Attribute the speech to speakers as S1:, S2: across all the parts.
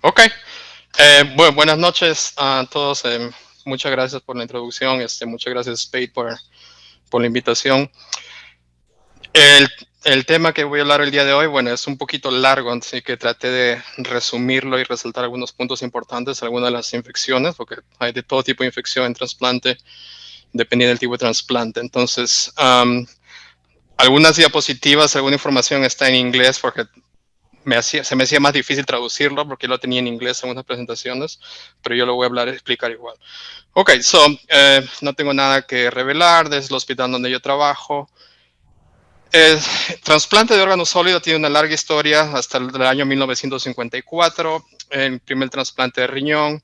S1: Ok. Buenas noches a todos. Muchas gracias por la introducción. Muchas gracias, Spade, por la invitación. El, el tema que voy a hablar el día de hoy, bueno, es un poquito largo, así que traté de resumirlo y resaltar algunos puntos importantes, algunas de las infecciones, porque hay de todo tipo de infección en trasplante, dependiendo del tipo de trasplante. Entonces, algunas diapositivas, alguna información está en inglés porque se me hacía más difícil traducirlo porque lo tenía en inglés en unas presentaciones, pero yo lo voy a hablar, explicar igual. Ok, no tengo nada que revelar desde el hospital donde yo trabajo. El trasplante de órgano sólido tiene una larga historia hasta el año 1954, el primer trasplante de riñón,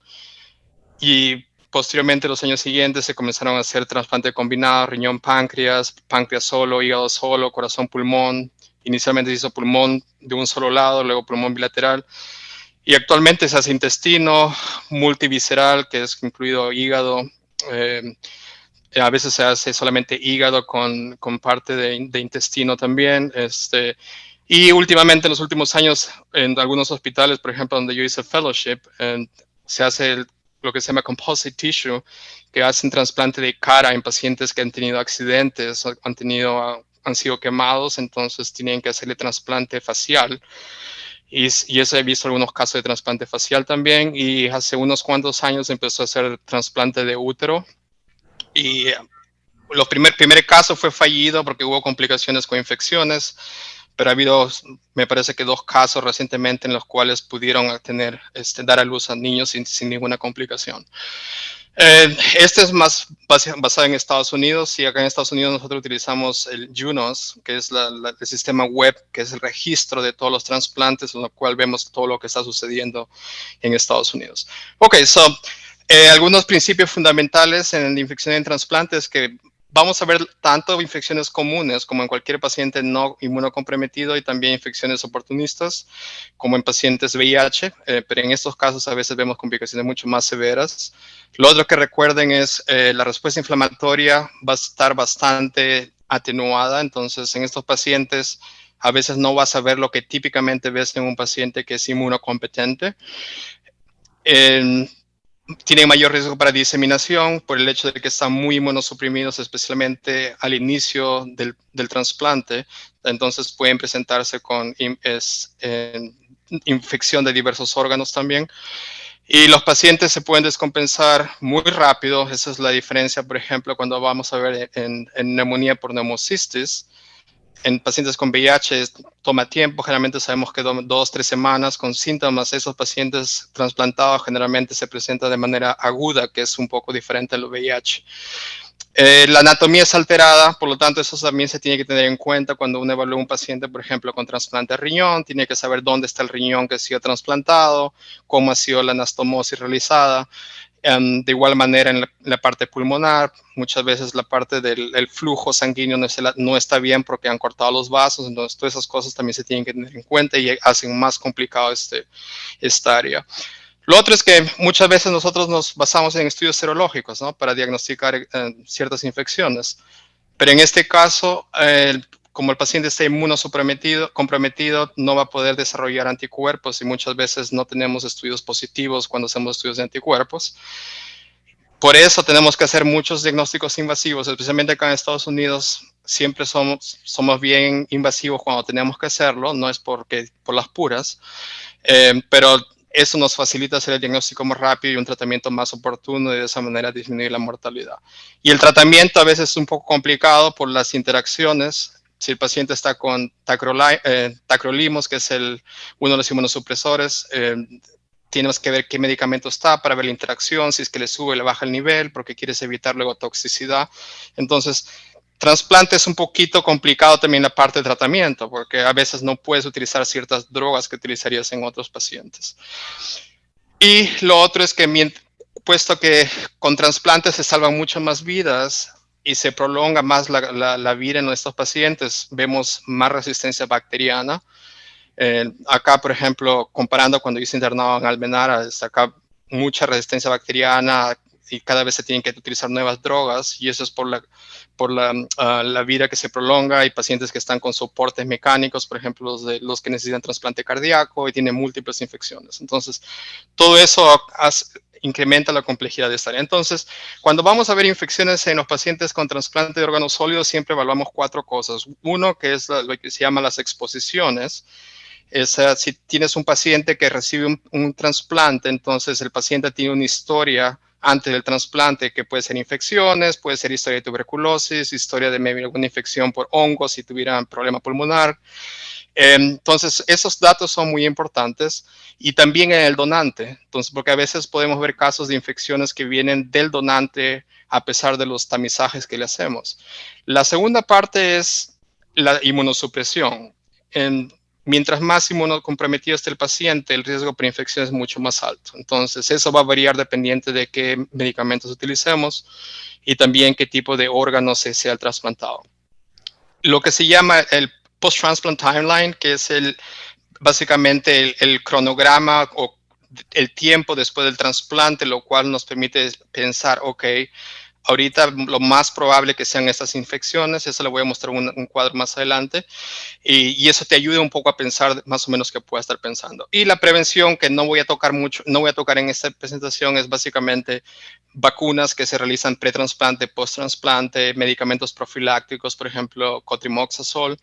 S1: y posteriormente los años siguientes se comenzaron a hacer trasplante combinado, riñón, páncreas, páncreas solo, hígado solo, corazón, pulmón. Inicialmente se hizo pulmón de un solo lado, luego pulmón bilateral, y actualmente se hace intestino, multivisceral, que es incluido hígado. Eh, a veces se hace solamente hígado con parte de intestino también. Y últimamente, en los últimos años, en algunos hospitales, por ejemplo, donde yo hice fellowship, se hace lo que se llama composite tissue, que hacen trasplante de cara en pacientes que han tenido accidentes, han sido quemados, entonces tienen que hacerle trasplante facial. Y eso he visto algunos casos de trasplante facial también. Y hace unos cuantos años empezó a hacer trasplante de útero. Y primer caso fue fallido porque hubo complicaciones con infecciones, pero ha habido, me parece que 2 casos recientemente en los cuales pudieron dar a luz a niños sin ninguna complicación. Este es más basado en Estados Unidos, y acá en Estados Unidos nosotros utilizamos el UNOS, que es el sistema web, que es el registro de todos los trasplantes, en lo cual vemos todo lo que está sucediendo en Estados Unidos. Ok, algunos principios fundamentales en la infección en trasplantes que vamos a ver tanto infecciones comunes como en cualquier paciente no inmunocomprometido, y también infecciones oportunistas como en pacientes VIH, pero en estos casos a veces vemos complicaciones mucho más severas. Lo otro que recuerden es la respuesta inflamatoria va a estar bastante atenuada, entonces en estos pacientes a veces no vas a ver lo que típicamente ves en un paciente que es inmunocompetente. Tienen mayor riesgo para diseminación por el hecho de que están muy inmunosuprimidos, especialmente al inicio del trasplante. Entonces pueden presentarse con infección de diversos órganos también. Y los pacientes se pueden descompensar muy rápido. Esa es la diferencia, por ejemplo, cuando vamos a ver en neumonía por neumocistis. En pacientes con VIH toma tiempo, generalmente sabemos que 2 o 3 semanas con síntomas. Esos pacientes trasplantados generalmente se presentan de manera aguda, que es un poco diferente al VIH. La anatomía es alterada, por lo tanto eso también se tiene que tener en cuenta cuando uno evalúa un paciente, por ejemplo, con trasplante de riñón. Tiene que saber dónde está el riñón que ha sido trasplantado, cómo ha sido la anastomosis realizada. De igual manera, en la parte pulmonar, muchas veces la parte del flujo sanguíneo no está bien porque han cortado los vasos. Entonces todas esas cosas también se tienen que tener en cuenta y hacen más complicado esta área. Lo otro es que muchas veces nosotros nos basamos en estudios serológicos, ¿no?, para diagnosticar ciertas infecciones. Pero en este caso, como el paciente está comprometido, no va a poder desarrollar anticuerpos, y muchas veces no tenemos estudios positivos cuando hacemos estudios de anticuerpos. Por eso tenemos que hacer muchos diagnósticos invasivos, especialmente acá en Estados Unidos. Siempre somos bien invasivos cuando tenemos que hacerlo, no es por las puras, pero eso nos facilita hacer el diagnóstico más rápido y un tratamiento más oportuno, y de esa manera disminuir la mortalidad. Y el tratamiento a veces es un poco complicado por las interacciones. Si el paciente está con tacrolimus, que es uno de los inmunosupresores, tienes que ver qué medicamento está para ver la interacción, si es que le sube o le baja el nivel, porque quieres evitar luego toxicidad. Entonces, trasplante es un poquito complicado también la parte de tratamiento, porque a veces no puedes utilizar ciertas drogas que utilizarías en otros pacientes. Y lo otro es que, puesto que con trasplantes se salvan muchas más vidas y se prolonga más la vida en nuestros pacientes, vemos más resistencia bacteriana. Acá, por ejemplo, comparando cuando yo se internaba en Almenara, acá mucha resistencia bacteriana, y cada vez se tienen que utilizar nuevas drogas, y eso es por la vida que se prolonga. Hay pacientes que están con soportes mecánicos, por ejemplo, los que necesitan trasplante cardíaco y tienen múltiples infecciones. Entonces, todo eso incrementa la complejidad de esta área. Entonces, cuando vamos a ver infecciones en los pacientes con trasplante de órganos sólidos, siempre evaluamos 4 cosas. Uno, que es lo que se llama las exposiciones. Si tienes un paciente que recibe un trasplante, entonces el paciente tiene una historia antes del trasplante, que puede ser infecciones, puede ser historia de tuberculosis, historia de maybe alguna infección por hongos si tuvieran problema pulmonar. Entonces, esos datos son muy importantes, y también en el donante. Entonces, porque a veces podemos ver casos de infecciones que vienen del donante a pesar de los tamizajes que le hacemos. La segunda parte es la inmunosupresión. Mientras más inmunocomprometido esté el paciente, el riesgo por infección es mucho más alto. Entonces, eso va a variar dependiente de qué medicamentos utilicemos y también qué tipo de órgano sea el trasplantado. Lo que se llama el post-transplant timeline, que es básicamente el cronograma o el tiempo después del trasplante, lo cual nos permite pensar, ok, ahorita lo más probable que sean estas infecciones. Eso le voy a mostrar un cuadro más adelante, y eso te ayuda un poco a pensar más o menos qué puede estar pensando. Y la prevención, que no voy a tocar mucho, no voy a tocar en esta presentación, es básicamente vacunas que se realizan pre-trasplante, post-trasplante, medicamentos profilácticos, por ejemplo, cotrimoxazol,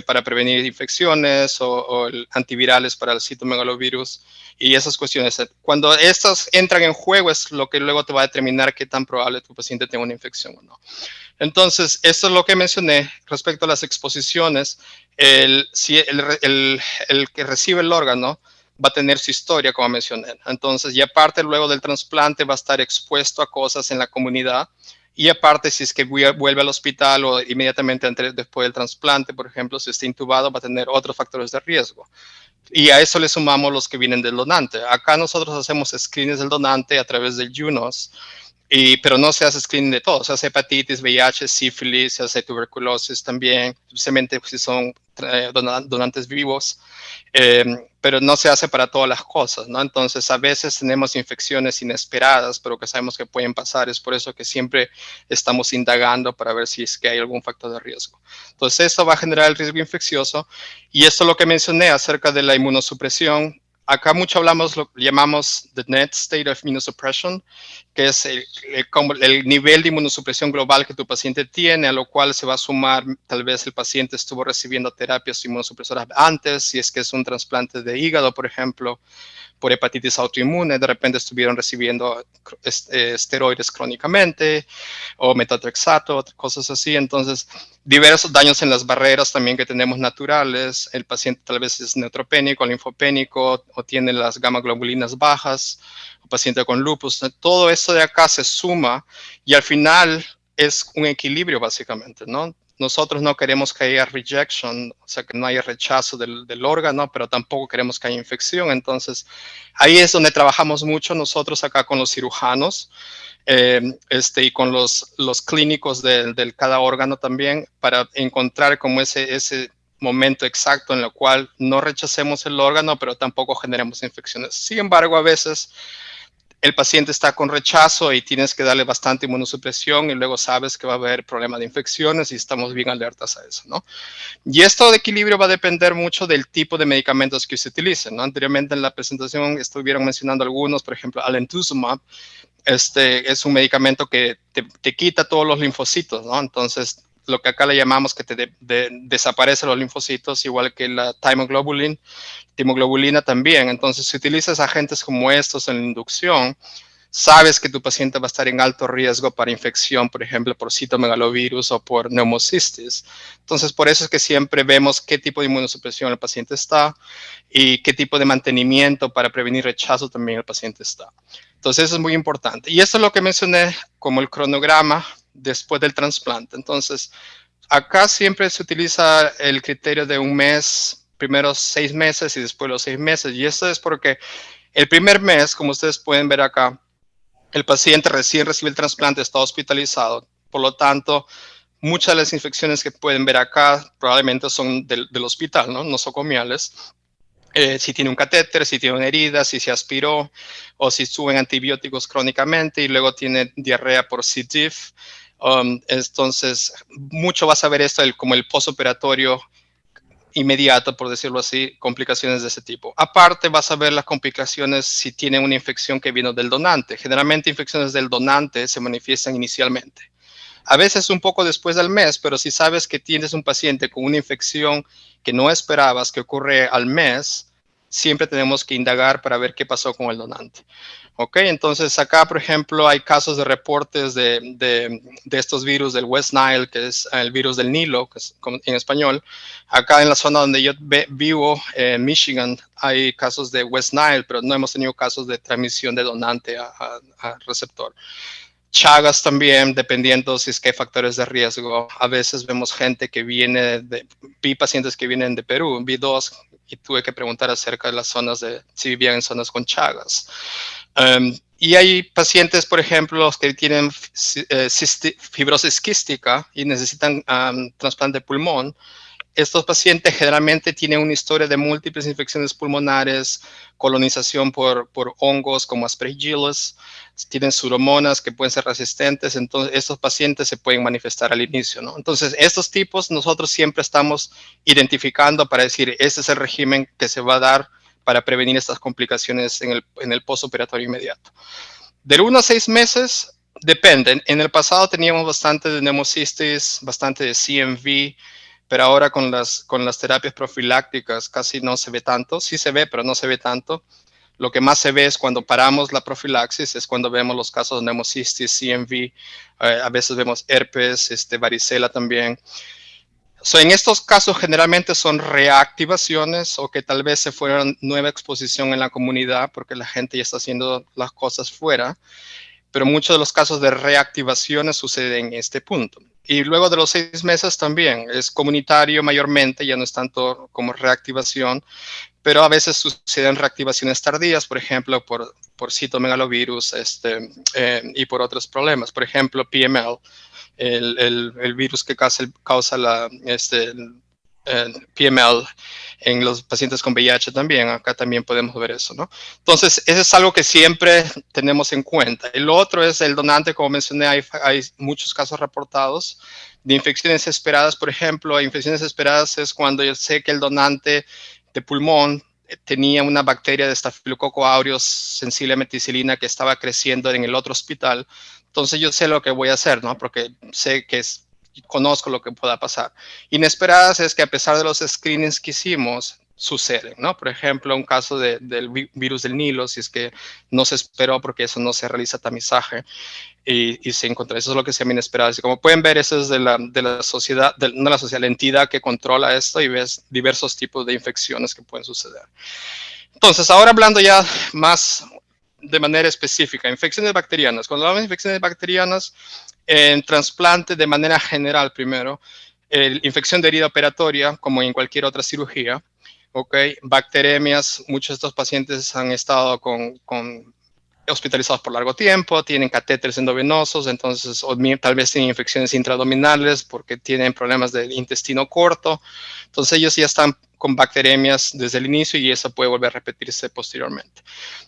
S1: para prevenir infecciones, o antivirales para el citomegalovirus y esas cuestiones. Cuando estas entran en juego es lo que luego te va a determinar qué tan probable tu paciente tenga una infección o no. Entonces, esto es lo que mencioné respecto a las exposiciones. El que recibe el órgano va a tener su historia, como mencioné. Entonces, y aparte, luego del trasplante va a estar expuesto a cosas en la comunidad. Y aparte, si es que vuelve al hospital o inmediatamente después del trasplante, por ejemplo, si está intubado, va a tener otros factores de riesgo. Y a eso le sumamos los que vienen del donante. Acá nosotros hacemos screenings del donante a través del UNOS, pero no se hace screening de todo. Se hace hepatitis, VIH, sífilis, se hace tuberculosis también, especialmente si son donantes vivos, pero no se hace para todas las cosas, ¿no? Entonces, a veces tenemos infecciones inesperadas, pero que sabemos que pueden pasar. Es por eso que siempre estamos indagando para ver si es que hay algún factor de riesgo. Entonces, eso va a generar el riesgo infeccioso, y esto es lo que mencioné acerca de la inmunosupresión. Acá mucho hablamos, lo llamamos the net state of immunosuppression, que es el nivel de inmunosupresión global que tu paciente tiene, a lo cual se va a sumar tal vez el paciente estuvo recibiendo terapias inmunosupresoras antes, si es que es un trasplante de hígado, por ejemplo, por hepatitis autoinmune, de repente estuvieron recibiendo esteroides crónicamente, o metotrexato, cosas así. Entonces, diversos daños en las barreras también que tenemos naturales. El paciente tal vez es neutropénico, linfopénico, o tiene las gamma globulinas bajas, o paciente con lupus. Todo eso de acá se suma, y al final es un equilibrio básicamente, ¿no? Nosotros no queremos que haya rejection, o sea, que no haya rechazo del órgano, pero tampoco queremos que haya infección. Entonces, ahí es donde trabajamos mucho nosotros acá con los cirujanos, y con los clínicos de cada órgano también, para encontrar como ese momento exacto en el cual no rechacemos el órgano, pero tampoco generemos infecciones. Sin embargo, a veces el paciente está con rechazo y tienes que darle bastante inmunosupresión, y luego sabes que va a haber problema de infecciones, y estamos bien alertas a eso, ¿no? Y esto de equilibrio va a depender mucho del tipo de medicamentos que se utilicen, ¿no? Anteriormente en la presentación estuvieron mencionando algunos, por ejemplo, alemtuzumab. Es un medicamento que te quita todos los linfocitos, ¿no? Entonces, lo que acá le llamamos que desaparecen los linfocitos, igual que la timoglobulina también. Entonces, si utilizas agentes como estos en la inducción, sabes que tu paciente va a estar en alto riesgo para infección, por ejemplo, por citomegalovirus o por neumocistis. Entonces, por eso es que siempre vemos qué tipo de inmunosupresión el paciente está, y qué tipo de mantenimiento para prevenir rechazo también el paciente está. Entonces, eso es muy importante. Y eso es lo que mencioné como el cronograma después del trasplante. Entonces, acá siempre se utiliza el criterio de un mes, primeros 6 meses y después los 6 meses. Y esto es porque el primer mes, como ustedes pueden ver acá, el paciente recién recibe el trasplante, está hospitalizado. Por lo tanto, muchas de las infecciones que pueden ver acá probablemente son del hospital, ¿no? Nosocomiales. si tiene un catéter, si tiene una herida, si se aspiró o si suben antibióticos crónicamente y luego tiene diarrea por C. diff. Entonces, mucho vas a ver esto como el postoperatorio inmediato, por decirlo así, complicaciones de ese tipo. Aparte, vas a ver las complicaciones si tiene una infección que vino del donante. Generalmente, infecciones del donante se manifiestan inicialmente. A veces un poco después del mes, pero si sabes que tienes un paciente con una infección que no esperabas que ocurre al mes, siempre tenemos que indagar para ver qué pasó con el donante. Ok, entonces acá, por ejemplo, hay casos de reportes de estos virus del West Nile, que es el virus del Nilo, que es en español. Acá en la zona donde yo vivo, en Michigan, hay casos de West Nile, pero no hemos tenido casos de transmisión de donante a receptor. Chagas también, dependiendo si es que hay factores de riesgo. A veces vemos gente que viene, vi pacientes que vienen de Perú, vi dos y tuve que preguntar acerca de las zonas si vivían en zonas con Chagas. Y hay pacientes, por ejemplo, los que tienen fibrosis quística y necesitan trasplante de pulmón. Estos pacientes generalmente tienen una historia de múltiples infecciones pulmonares, colonización por hongos como Aspergillus, tienen pseudomonas que pueden ser resistentes, entonces estos pacientes se pueden manifestar al inicio, ¿no? Entonces, estos tipos nosotros siempre estamos identificando para decir, este es el régimen que se va a dar para prevenir estas complicaciones en el postoperatorio inmediato. Del 1 a 6 meses, depende. En el pasado teníamos bastante de pneumocistis, bastante de CMV, pero ahora con las terapias profilácticas casi no se ve tanto. Sí se ve, pero no se ve tanto. Lo que más se ve es cuando paramos la profilaxis, es cuando vemos los casos de pneumocistis, CMV, a veces vemos herpes, varicela también. En estos casos generalmente son reactivaciones o que tal vez se fueron nueva exposición en la comunidad porque la gente ya está haciendo las cosas fuera, pero muchos de los casos de reactivaciones suceden en este punto. Y luego de los 6 meses también es comunitario mayormente, ya no es tanto como reactivación, pero a veces suceden reactivaciones tardías, por ejemplo, por citomegalovirus y por otros problemas. Por ejemplo, PML, el virus que causa PML en los pacientes con VIH también. Acá también podemos ver eso, ¿no? Entonces, eso es algo que siempre tenemos en cuenta. El otro es el donante, como mencioné, hay muchos casos reportados de infecciones esperadas. Por ejemplo, infecciones esperadas es cuando yo sé que el donante de pulmón tenía una bacteria de Staphylococcus aureus sensible meticilina que estaba creciendo en el otro hospital. Entonces yo sé lo que voy a hacer, ¿no? Porque sé que conozco lo que pueda pasar. Inesperadas es que a pesar de los screenings que hicimos, suceden, ¿no? Por ejemplo, un caso del virus del Nilo, si es que no se esperó porque eso no se realiza tamizaje y se encontró. Eso es lo que se llama inesperadas. Y como pueden ver, eso es de la sociedad, no la sociedad, la entidad que controla esto y ves diversos tipos de infecciones que pueden suceder. Entonces, ahora hablando ya más de manera específica, infecciones bacterianas. Cuando hablamos de infecciones bacterianas, en trasplante de manera general primero, infección de herida operatoria, como en cualquier otra cirugía, bacteremias, muchos de estos pacientes han estado hospitalizados por largo tiempo, tienen catéteres endovenosos, entonces tal vez tienen infecciones intraabdominales porque tienen problemas del intestino corto, entonces ellos ya están con bacteremias desde el inicio y eso puede volver a repetirse posteriormente.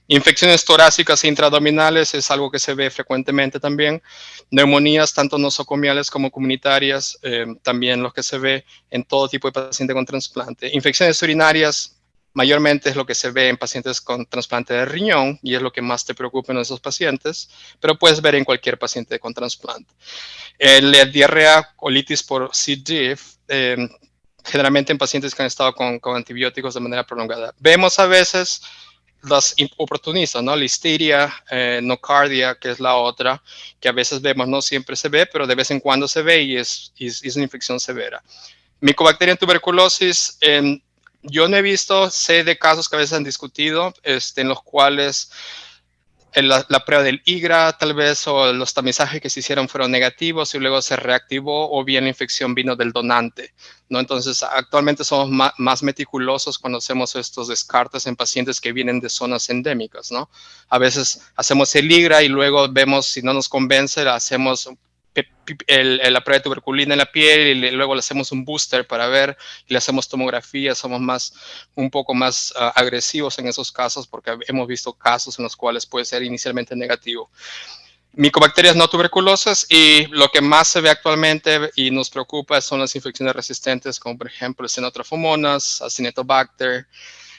S1: Infecciones torácicas e intraabdominales es algo que se ve frecuentemente también. Neumonías, tanto nosocomiales como comunitarias, también lo que se ve en todo tipo de paciente con trasplante. Infecciones urinarias, mayormente es lo que se ve en pacientes con trasplante de riñón y es lo que más te preocupa en esos pacientes, pero puedes ver en cualquier paciente con trasplante. La diarrea, colitis por C. diff, generalmente en pacientes que han estado con antibióticos de manera prolongada. Vemos a veces las oportunistas, ¿no? Listeria, nocardia, que es la otra, que a veces vemos, no siempre se ve, pero de vez en cuando se ve y es una infección severa. Mycobacterium tuberculosis, yo no he visto, sé de casos que a veces han discutido, en los cuales la prueba del IGRA tal vez o los tamizajes que se hicieron fueron negativos y luego se reactivó o bien la infección vino del donante, ¿no? Entonces, actualmente somos más meticulosos cuando hacemos estos descartes en pacientes que vienen de zonas endémicas, ¿no? A veces hacemos el IGRA y luego vemos si no nos convence, hacemos la prueba de tuberculina en la piel y luego le hacemos un booster para ver y le hacemos tomografía, somos un poco más agresivos en esos casos porque hemos visto casos en los cuales puede ser inicialmente negativo. Micobacterias no tuberculosas, y lo que más se ve actualmente y nos preocupa son las infecciones resistentes, como por ejemplo el Cenotrofomonas, Acinetobacter,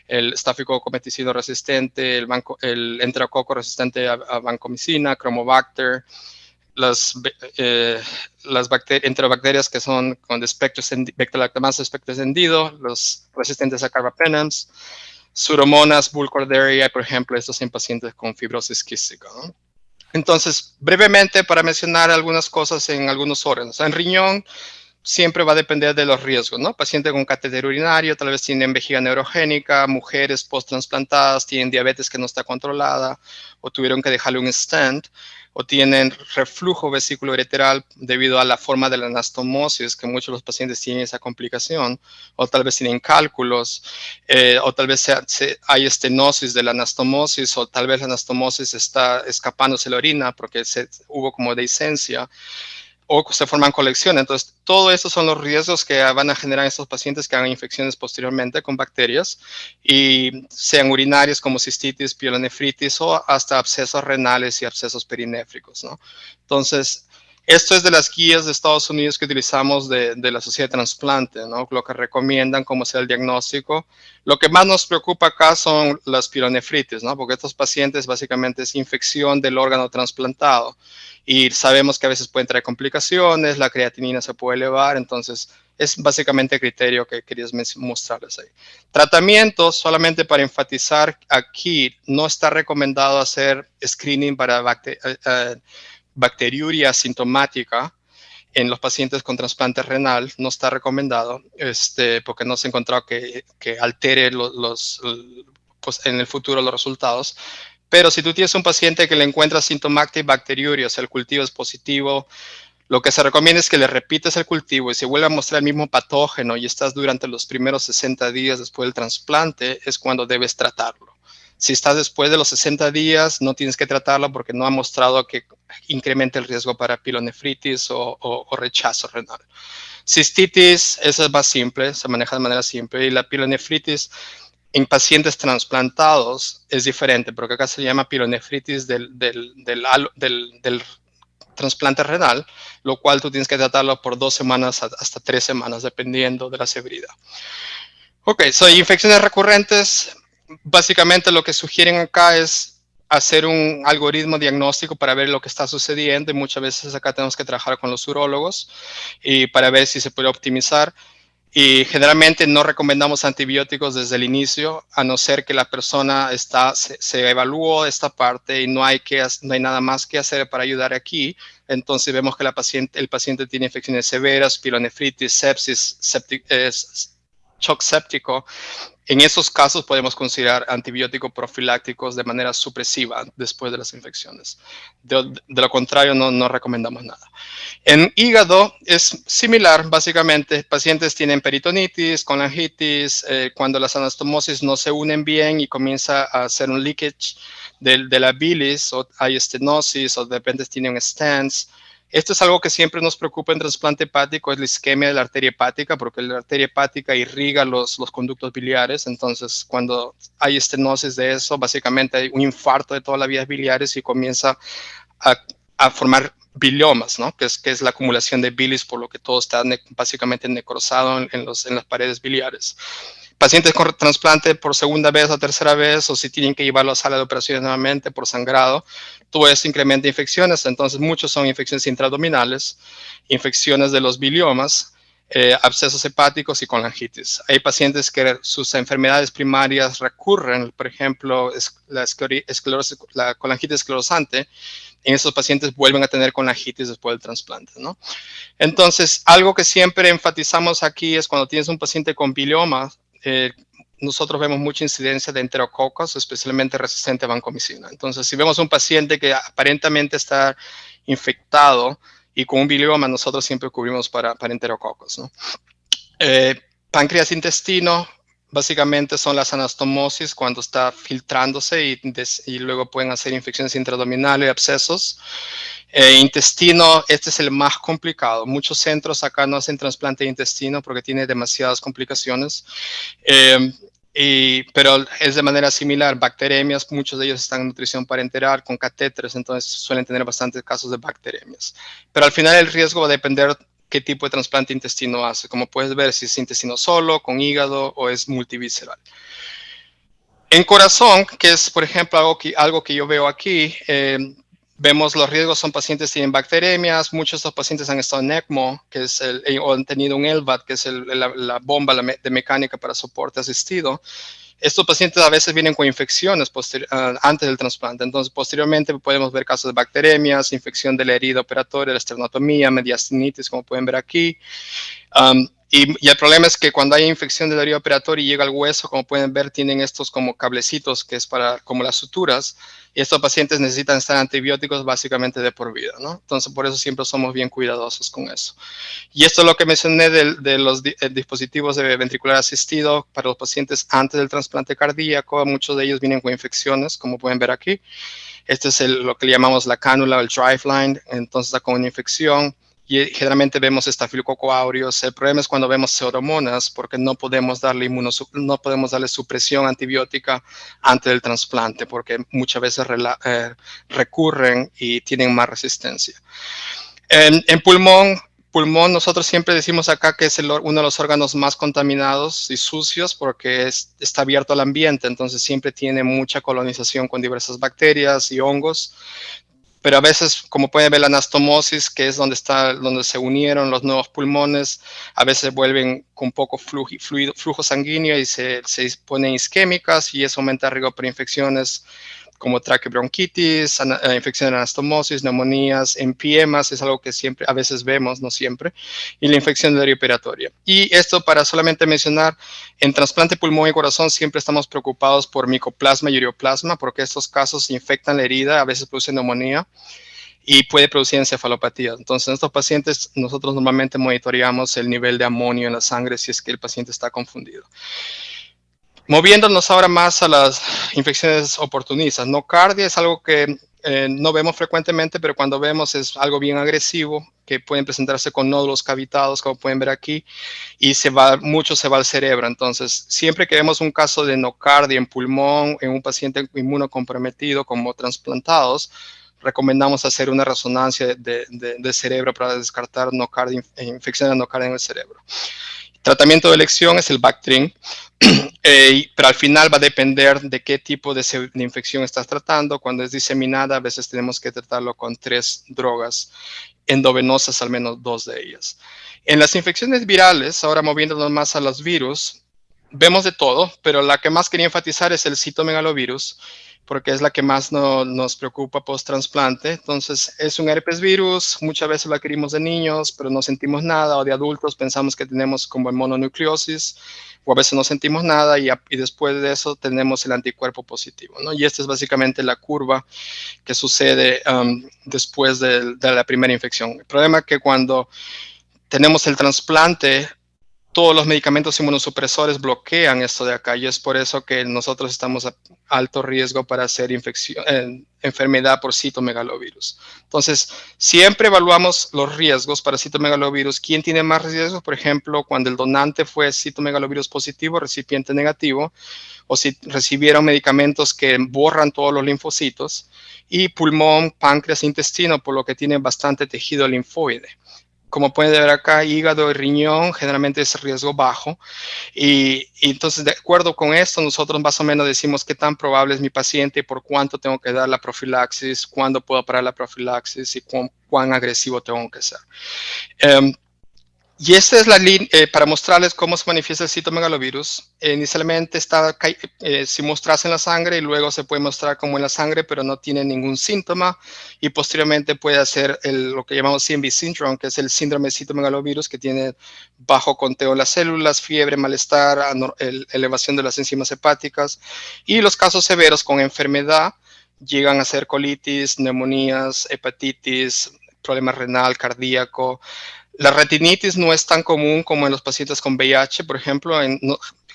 S1: el Staphylococcus meticino resistente, el Enterococo resistente a vancomicina, Chromobacter, las enterobacterias que son con Bacillolactamasa espectro extendido, los resistentes a carbapenems, Pseudomonas bullardii, por ejemplo, estos en pacientes con fibrosis quística, ¿no? Entonces, brevemente, para mencionar algunas cosas en algunos órganos. En riñón, siempre va a depender de los riesgos, ¿no? Paciente con catéter urinario, tal vez tienen vejiga neurogénica, mujeres post-transplantadas, tienen diabetes que no está controlada, o tuvieron que dejarle un stent, o tienen reflujo vesículo-ureteral debido a la forma de la anastomosis, que muchos de los pacientes tienen esa complicación, o tal vez tienen cálculos, o tal vez hay estenosis de la anastomosis, o tal vez la anastomosis está escapándose la orina porque hubo como dehiscencia, o se forman colecciones. Entonces, todo eso son los riesgos que van a generar estos pacientes que hagan infecciones posteriormente con bacterias, y sean urinarios como cistitis, pielonefritis o hasta abscesos renales y abscesos perinéfricos, ¿no? Entonces, esto es de las guías de Estados Unidos que utilizamos de la Sociedad de Trasplante, ¿no? Lo que recomiendan cómo sea el diagnóstico. Lo que más nos preocupa acá son las pielonefritis, ¿no? Porque estos pacientes básicamente es infección del órgano trasplantado y sabemos que a veces pueden traer complicaciones, la creatinina se puede elevar, entonces es básicamente el criterio que quería mostrarles ahí. Tratamiento, solamente para enfatizar aquí, no está recomendado hacer screening para bacteriuria asintomática en los pacientes con trasplante renal, no está recomendado, porque no se ha encontrado que altere pues en el futuro los resultados. Pero si tú tienes un paciente que le encuentra sintomática y bacteriuria, o sea, el cultivo es positivo, lo que se recomienda es que le repites el cultivo, y si vuelve a mostrar el mismo patógeno y estás durante los primeros 60 días después del trasplante, es cuando debes tratarlo. Si estás después de los 60 días, no tienes que tratarlo porque no ha mostrado que incremente el riesgo para pielonefritis o rechazo renal. Cistitis, esa es más simple, se maneja de manera simple, y la pielonefritis en pacientes trasplantados es diferente, porque acá se llama pielonefritis del trasplante renal, lo cual tú tienes que tratarlo por 2 semanas hasta 3 semanas, dependiendo de la severidad. Ok, infecciones recurrentes, básicamente lo que sugieren acá es hacer un algoritmo diagnóstico para ver lo que está sucediendo, y muchas veces acá tenemos que trabajar con los urólogos y para ver si se puede optimizar. Y generalmente no recomendamos antibióticos desde el inicio, a no ser que la persona se evaluó esta parte y no hay nada más que hacer para ayudar aquí. Entonces vemos que el paciente tiene infecciones severas, pielonefritis, sepsis, shock séptico. En esos casos podemos considerar antibióticos profilácticos de manera supresiva después de las infecciones. De lo contrario, no recomendamos nada. En hígado es similar, básicamente. Pacientes tienen peritonitis, colangitis, cuando las anastomosis no se unen bien y comienza a hacer un leakage de la bilis, o hay estenosis, o de repente tienen stents. Esto es algo que siempre nos preocupa en trasplante hepático, es la isquemia de la arteria hepática, porque la arteria hepática irriga los conductos biliares. Entonces, cuando hay estenosis de eso, básicamente hay un infarto de todas las vías biliares y comienza a formar biliomas, ¿no? Que es la acumulación de bilis, por lo que todo está básicamente necrosado en las paredes biliares. Pacientes con trasplante por segunda vez o tercera vez, o si tienen que llevarlo a sala de operaciones nuevamente por sangrado, todo esto incrementa infecciones. Entonces, muchos son infecciones intraabdominales, infecciones de los biliomas, abscesos hepáticos y colangitis. Hay pacientes que sus enfermedades primarias recurren, por ejemplo, la colangitis esclerosante. En esos pacientes vuelven a tener colangitis después del trasplante, ¿no? Entonces, algo que siempre enfatizamos aquí es cuando tienes un paciente con bilioma, nosotros vemos mucha incidencia de enterococos, especialmente resistente a vancomicina. Entonces, si vemos un paciente que aparentemente está infectado y con un bilioma, nosotros siempre cubrimos para enterococos, ¿no? Páncreas, intestino, básicamente son las anastomosis cuando está filtrándose y luego pueden hacer infecciones intraabdominales, abscesos. Intestino, este es el más complicado. Muchos centros acá no hacen trasplante de intestino porque tiene demasiadas complicaciones. Pero es de manera similar. Bacteremias, muchos de ellos están en nutrición parenteral con catéteres, entonces suelen tener bastantes casos de bacteremias. Pero al final el riesgo va a depender qué tipo de trasplante de intestino hace. Como puedes ver, si es intestino solo, con hígado o es multivisceral. En corazón, que es, por ejemplo, algo que yo veo aquí, vemos los riesgos, son pacientes que tienen bacteremias, muchos de estos pacientes han estado en ECMO, que es o han tenido un LVAD, que es la bomba de mecánica para soporte asistido. Estos pacientes a veces vienen con infecciones antes del trasplante, entonces posteriormente podemos ver casos de bacteremias, infección de la herida operatoria, la esternotomía, mediastinitis, como pueden ver aquí. Y el problema es que cuando hay infección de la herida operatoria y llega al hueso, como pueden ver, tienen estos como cablecitos que es como las suturas, y estos pacientes necesitan estar antibióticos básicamente de por vida, ¿no? Entonces, por eso siempre somos bien cuidadosos con eso. Y esto es lo que mencioné de los dispositivos de ventricular asistido para los pacientes antes del trasplante cardíaco. Muchos de ellos vienen con infecciones, como pueden ver aquí. Este es lo que le llamamos la cánula o el driveline, entonces está con una infección. Y generalmente vemos estafilococo aureus. El problema es cuando vemos pseudomonas, porque no podemos darle supresión antibiótica antes del trasplante, porque muchas veces recurren y tienen más resistencia. En pulmón, nosotros siempre decimos acá que es uno de los órganos más contaminados y sucios porque está abierto al ambiente, entonces siempre tiene mucha colonización con diversas bacterias y hongos. Pero a veces, como pueden ver, la anastomosis, que es donde se unieron los nuevos pulmones, a veces vuelven con poco flujo sanguíneo y se ponen isquémicas y eso aumenta el riesgo por infecciones como traqueobronquitis, infección de anastomosis, neumonías, empiemas, es algo que siempre, a veces vemos, no siempre, y la infección de la herida operatoria. Y esto para solamente mencionar, en trasplante pulmón y corazón siempre estamos preocupados por micoplasma y ureoplasma, porque estos casos infectan la herida, a veces producen neumonía, y puede producir encefalopatía. Entonces, en estos pacientes, nosotros normalmente monitoreamos el nivel de amonio en la sangre si es que el paciente está confundido. Moviéndonos ahora más a las infecciones oportunistas. Nocardia es algo que no vemos frecuentemente, pero cuando vemos es algo bien agresivo, que pueden presentarse con nódulos cavitados, como pueden ver aquí, y mucho se va al cerebro. Entonces, siempre que vemos un caso de nocardia en pulmón, en un paciente inmunocomprometido como trasplantados, recomendamos hacer una resonancia de cerebro para descartar infección de nocardia en el cerebro. Tratamiento de elección es el Bactrim, pero al final va a depender de qué tipo de infección estás tratando. Cuando es diseminada, a veces tenemos que tratarlo con 3 drogas endovenosas, al menos 2 de ellas. En las infecciones virales, ahora moviéndonos más a los virus, vemos de todo, pero la que más quería enfatizar es el citomegalovirus, porque es la que más nos preocupa post-trasplante. Entonces, es un herpes virus, muchas veces lo adquirimos de niños, pero no sentimos nada, o de adultos pensamos que tenemos como mononucleosis, o a veces no sentimos nada, y después de eso tenemos el anticuerpo positivo, ¿no? Y esta es básicamente la curva que sucede después de la primera infección. El problema es que cuando tenemos el trasplante, todos los medicamentos inmunosupresores bloquean esto de acá y es por eso que nosotros estamos a alto riesgo para hacer enfermedad por citomegalovirus. Entonces, siempre evaluamos los riesgos para citomegalovirus. ¿Quién tiene más riesgos? Por ejemplo, cuando el donante fue citomegalovirus positivo, recipiente negativo, o si recibieron medicamentos que borran todos los linfocitos, y pulmón, páncreas, intestino, por lo que tiene bastante tejido linfoide. Como pueden ver acá, hígado y riñón generalmente es riesgo bajo. Y entonces, de acuerdo con esto, nosotros más o menos decimos qué tan probable es mi paciente y por cuánto tengo que dar la profilaxis, cuándo puedo parar la profilaxis y cuán agresivo tengo que ser. Y esta es la línea para mostrarles cómo se manifiesta el citomegalovirus. Inicialmente está si mostrase en la sangre y luego se puede mostrar como en la sangre, pero no tiene ningún síntoma. Y posteriormente puede hacer lo que llamamos CMV syndrome, que es el síndrome de citomegalovirus, que tiene bajo conteo de las células, fiebre, malestar, elevación de las enzimas hepáticas. Y los casos severos con enfermedad llegan a ser colitis, neumonías, hepatitis, problema renal, cardíaco. La retinitis no es tan común como en los pacientes con VIH, por ejemplo.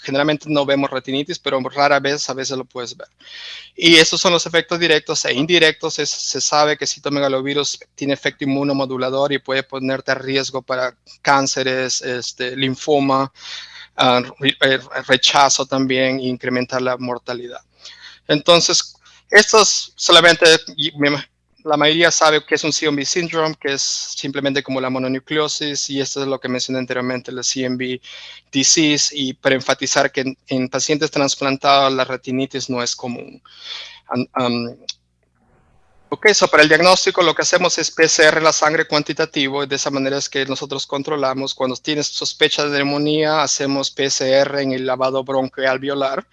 S1: generalmente no vemos retinitis, pero rara vez, a veces lo puedes ver. Y esos son los efectos directos e indirectos. Se sabe que citomegalovirus tiene efecto inmunomodulador y puede ponerte a riesgo para cánceres, linfoma, rechazo también, e incrementar la mortalidad. Entonces, estos solamente, la mayoría sabe que es un CMV syndrome, que es simplemente como la mononucleosis, y esto es lo que mencioné anteriormente, la CMV disease, y para enfatizar que en pacientes trasplantados la retinitis no es común. Ok, para el diagnóstico lo que hacemos es PCR en la sangre cuantitativo, y de esa manera es que nosotros controlamos. Cuando tienes sospecha de neumonía, hacemos PCR en el lavado broncoalveolar.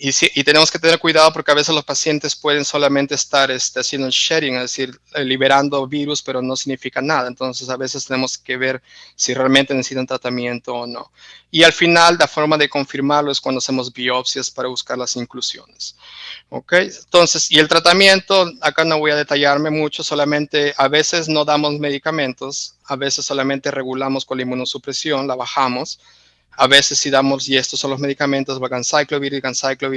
S1: Y tenemos que tener cuidado porque a veces los pacientes pueden solamente estar haciendo shedding, es decir, liberando virus, pero no significa nada. Entonces, a veces tenemos que ver si realmente necesitan tratamiento o no. Y al final, la forma de confirmarlo es cuando hacemos biopsias para buscar las inclusiones. ¿Ok? Entonces, y el tratamiento, acá no voy a detallarme mucho, solamente a veces no damos medicamentos, a veces solamente regulamos con la inmunosupresión, la bajamos. A veces si damos, y estos son los medicamentos, ganciclovir,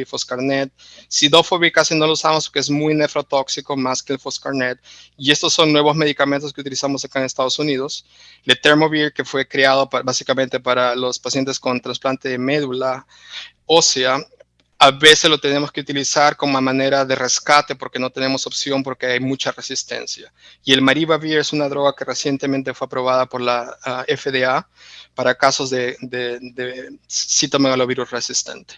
S1: Foscarnet. Sidofovir casi no lo usamos porque es muy nefrotóxico más que el Foscarnet. Y estos son nuevos medicamentos que utilizamos acá en Estados Unidos. Letermovir, que fue creado básicamente para los pacientes con trasplante de médula ósea. A veces lo tenemos que utilizar como manera de rescate porque no tenemos opción porque hay mucha resistencia. Y el maribavir es una droga que recientemente fue aprobada por la FDA para casos de citomegalovirus resistente.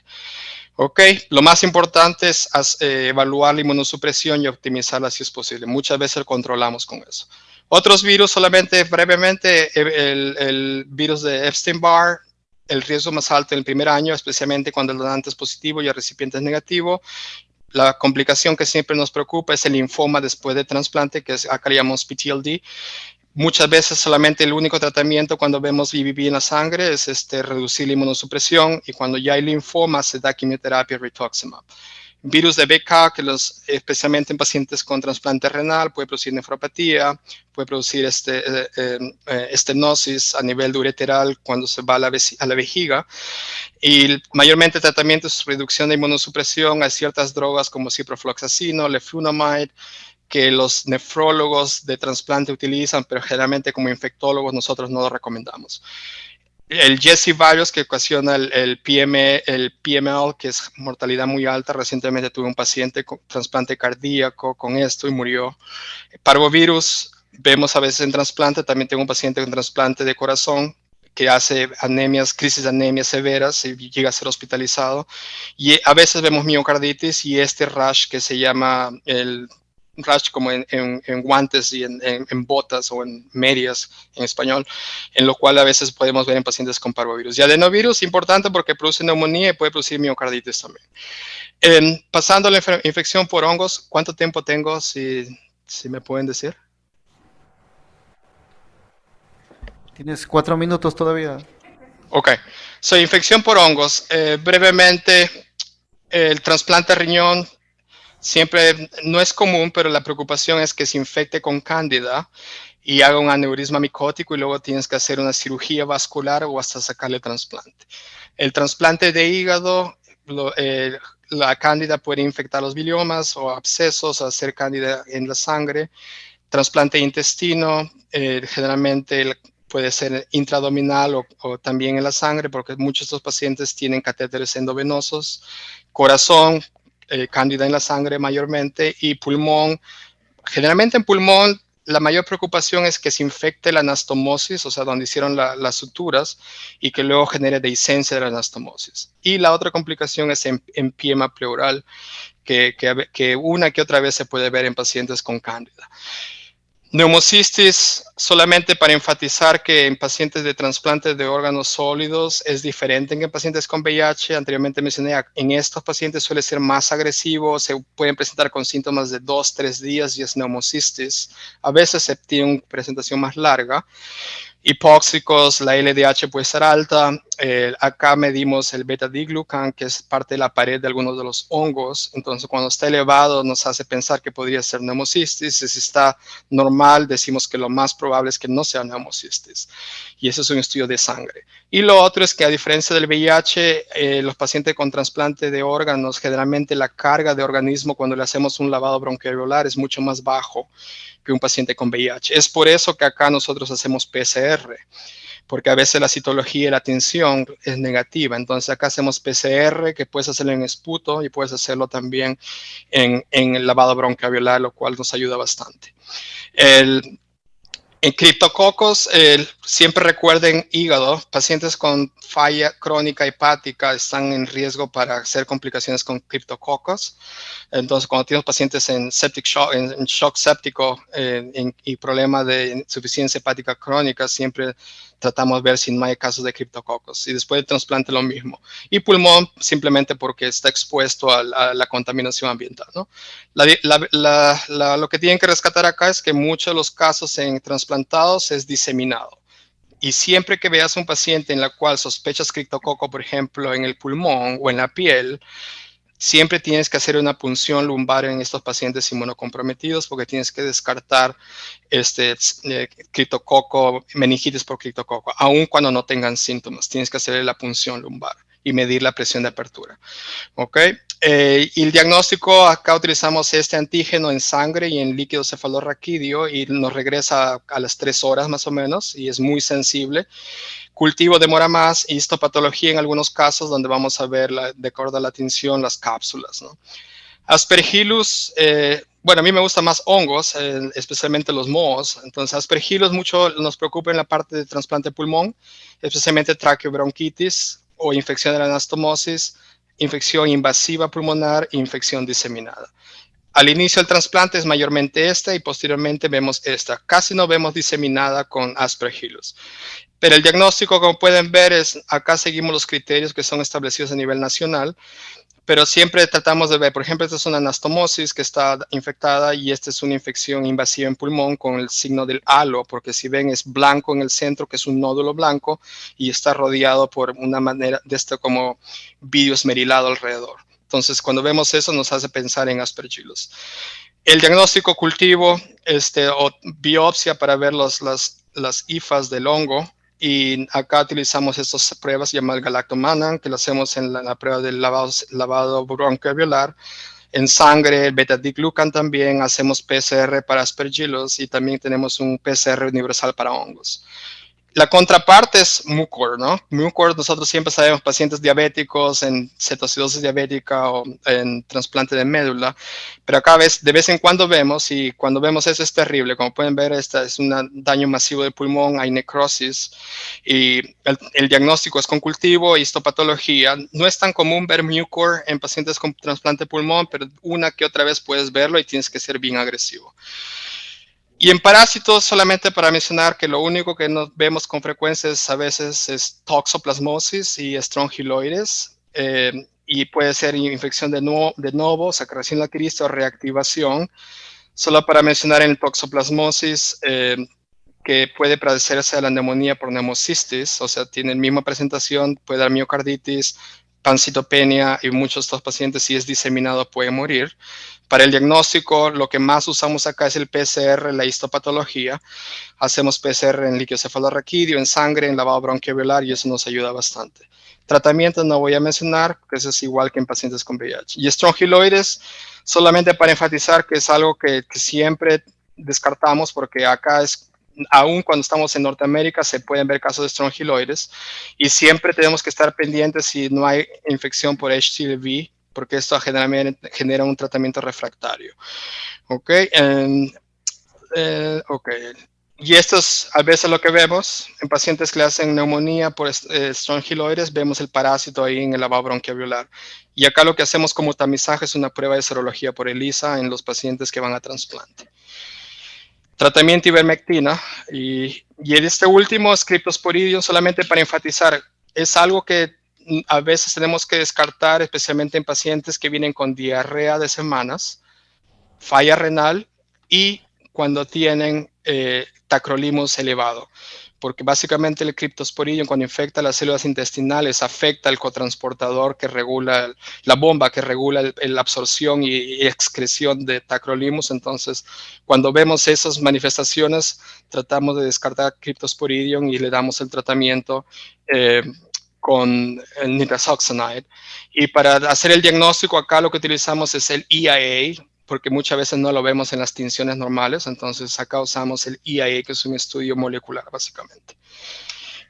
S1: Ok, lo más importante es evaluar la inmunosupresión y optimizarla si es posible. Muchas veces lo controlamos con eso. Otros virus, solamente brevemente, el virus de Epstein-Barr, el riesgo más alto en el primer año, especialmente cuando el donante es positivo y el recipiente es negativo. La complicación que siempre nos preocupa es el linfoma después de trasplante, que acá le llamamos PTLD. Muchas veces solamente el único tratamiento cuando vemos IBV en la sangre es reducir la inmunosupresión, y cuando ya hay linfoma se da quimioterapia rituximab. Virus de BK, que especialmente en pacientes con trasplante renal, puede producir nefropatía, puede producir estenosis a nivel ureteral cuando se va a la vejiga. Y mayormente tratamiento es reducción de inmunosupresión. Hay ciertas drogas como ciprofloxacino, leflunomide, que los nefrólogos de trasplante utilizan, pero generalmente como infectólogos nosotros no lo recomendamos. El Jesse virus, que ocasiona el PML, que es mortalidad muy alta. Recientemente tuve un paciente con trasplante cardíaco con esto y murió. Parvovirus, vemos a veces en trasplante. También tengo un paciente con trasplante de corazón que hace anemias, crisis de anemia severas y llega a ser hospitalizado. Y a veces vemos miocarditis y rash que se llama el rash como en guantes y en botas o en medias en español, en lo cual a veces podemos ver en pacientes con parvovirus. Y adenovirus, importante porque produce neumonía y puede producir miocarditis también. Pasando a la infección por hongos, ¿cuánto tiempo tengo? Si me pueden decir.
S2: Tienes 4 minutos todavía.
S1: Ok, infección por hongos. Brevemente, el trasplante de riñón siempre no es común, pero la preocupación es que se infecte con cándida y haga un aneurisma micótico y luego tienes que hacer una cirugía vascular o hasta sacarle el trasplante. El trasplante de hígado, la cándida puede infectar los biliomas o abscesos, hacer cándida en la sangre. Trasplante de intestino, generalmente puede ser intraabdominal o también en la sangre, porque muchos de estos pacientes tienen catéteres endovenosos. Corazón, cándida en la sangre mayormente, y pulmón. Generalmente en pulmón la mayor preocupación es que se infecte la anastomosis, o sea, donde hicieron las suturas, y que luego genere dehiscencia de la anastomosis. Y la otra complicación es empiema pleural, que una que otra vez se puede ver en pacientes con cándida. Neumocistis, solamente para enfatizar que en pacientes de trasplante de órganos sólidos es diferente que en pacientes con VIH. Anteriormente mencioné, en estos pacientes suele ser más agresivo, se pueden presentar con síntomas de 2-3 días y es neumocistis. A veces se tiene una presentación más larga, hipóxicos, la LDH puede ser alta. Acá medimos el beta-diglucan, que es parte de la pared de algunos de los hongos. Entonces, cuando está elevado, nos hace pensar que podría ser neumocistis. Si está normal, decimos que lo más probable es que no sea neumocistis. Y eso es un estudio de sangre. Y lo otro es que, a diferencia del VIH, los pacientes con trasplante de órganos, generalmente la carga de organismo cuando le hacemos un lavado bronquialveolar es mucho más bajo que un paciente con VIH. Es por eso que acá nosotros hacemos PCR, porque a veces la citología y la tinción es negativa. Entonces acá hacemos PCR, que puedes hacerlo en esputo y puedes hacerlo también en el lavado bronquialveolar, lo cual nos ayuda bastante. En criptococos, siempre recuerden hígado. Pacientes con falla crónica hepática están en riesgo para hacer complicaciones con criptococos. Entonces, cuando tenemos pacientes en septic shock, en shock séptico y problema de insuficiencia hepática crónica, siempre tratamos de ver si no hay casos de criptococos. Y después del trasplante lo mismo. Y pulmón, simplemente porque está expuesto a la contaminación ambiental, ¿no? Lo que tienen que rescatar acá es que muchos de los casos en trasplantados es diseminado. Y siempre que veas un paciente en la cual sospechas criptococo, por ejemplo, en el pulmón o en la piel, siempre tienes que hacer una punción lumbar en estos pacientes inmunocomprometidos porque tienes que descartar criptococo, meningitis por criptococo, aun cuando no tengan síntomas. Tienes que hacerle la punción lumbar y medir la presión de apertura. ¿Ok? Y el diagnóstico, acá utilizamos este antígeno en sangre y en líquido cefalorraquídeo y nos regresa a las 3 horas más o menos y es muy sensible. Cultivo demora más, histopatología en algunos casos donde vamos a ver, de acuerdo a la tinción, las cápsulas, ¿no? Aspergillus, bueno, a mí me gustan más hongos, especialmente los mohos. Entonces, Aspergillus mucho nos preocupa en la parte de trasplante de pulmón, especialmente traqueobronquitis o infección de la anastomosis, infección invasiva pulmonar e infección diseminada. Al inicio del trasplante es mayormente esta y posteriormente vemos esta. Casi no vemos diseminada con Aspergillus. Pero el diagnóstico, como pueden ver, acá seguimos los criterios que son establecidos a nivel nacional, pero siempre tratamos de ver, por ejemplo, esta es una anastomosis que está infectada y esta es una infección invasiva en pulmón con el signo del halo, porque si ven es blanco en el centro, que es un nódulo blanco, y está rodeado por una manera de esto como vidrio esmerilado alrededor. Entonces, cuando vemos eso, nos hace pensar en Aspergillus. El diagnóstico cultivo o biopsia para ver las hifas del hongo. Y acá utilizamos estas pruebas llamadas galactomanan, que lo hacemos en la prueba del lavado bronquialveolar. En sangre, el beta-diglucan también, hacemos PCR para Aspergillus y también tenemos un PCR universal para hongos. La contraparte es Mucor, ¿no? Mucor, nosotros siempre sabemos pacientes diabéticos en cetocidosis diabética o en trasplante de médula, pero acá de vez en cuando vemos, y cuando vemos eso es terrible. Como pueden ver, este es un daño masivo del pulmón, hay necrosis, y el diagnóstico es con cultivo y histopatología. No es tan común ver Mucor en pacientes con trasplante de pulmón, pero una que otra vez puedes verlo y tienes que ser bien agresivo. Y en parásitos, solamente para mencionar que lo único que nos vemos con frecuencia a veces es toxoplasmosis y estrongiloides, y puede ser infección de novo, sacración lacrista o reactivación. Solo para mencionar en toxoplasmosis, que puede padecerse a la neumonía por neumocistis, o sea, tiene la misma presentación, puede dar miocarditis, pancitopenia, y muchos de estos pacientes, si es diseminado, pueden morir. Para el diagnóstico, lo que más usamos acá es el PCR, la histopatología. Hacemos PCR en líquido cefalorraquídeo, en sangre, en lavado bronquialveolar, y eso nos ayuda bastante. Tratamientos no voy a mencionar, que eso es igual que en pacientes con VIH. Y estrongiloides, solamente para enfatizar que es algo que siempre descartamos, porque acá aún cuando estamos en Norteamérica se pueden ver casos de estrongiloides, y siempre tenemos que estar pendientes si no hay infección por HCV, porque esto generalmente genera un tratamiento refractario. ¿Ok? Ok. Y esto es a veces lo que vemos en pacientes que le hacen neumonía por estrongiloides, vemos el parásito ahí en el lavado bronquialveolar. Y acá lo que hacemos como tamizaje es una prueba de serología por ELISA en los pacientes que van a trasplante. Tratamiento ivermectina. Y en este último, Cryptosporidium, solamente para enfatizar, es algo que a veces tenemos que descartar, especialmente en pacientes que vienen con diarrea de semanas, falla renal y cuando tienen tacrolimus elevado. porque básicamente el Cryptosporidium cuando infecta las células intestinales afecta el cotransportador que regula, la bomba que regula la absorción y excreción de tacrolimus. Entonces, cuando vemos esas manifestaciones, tratamos de descartar Cryptosporidium y le damos el tratamiento con el nitazoxanide. Y para hacer el diagnóstico acá lo que utilizamos es el EIA, porque muchas veces no lo vemos en las tinciones normales, entonces acá usamos el EIA, que es un estudio molecular básicamente.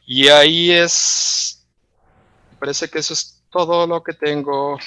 S1: Y ahí parece que eso es todo lo que tengo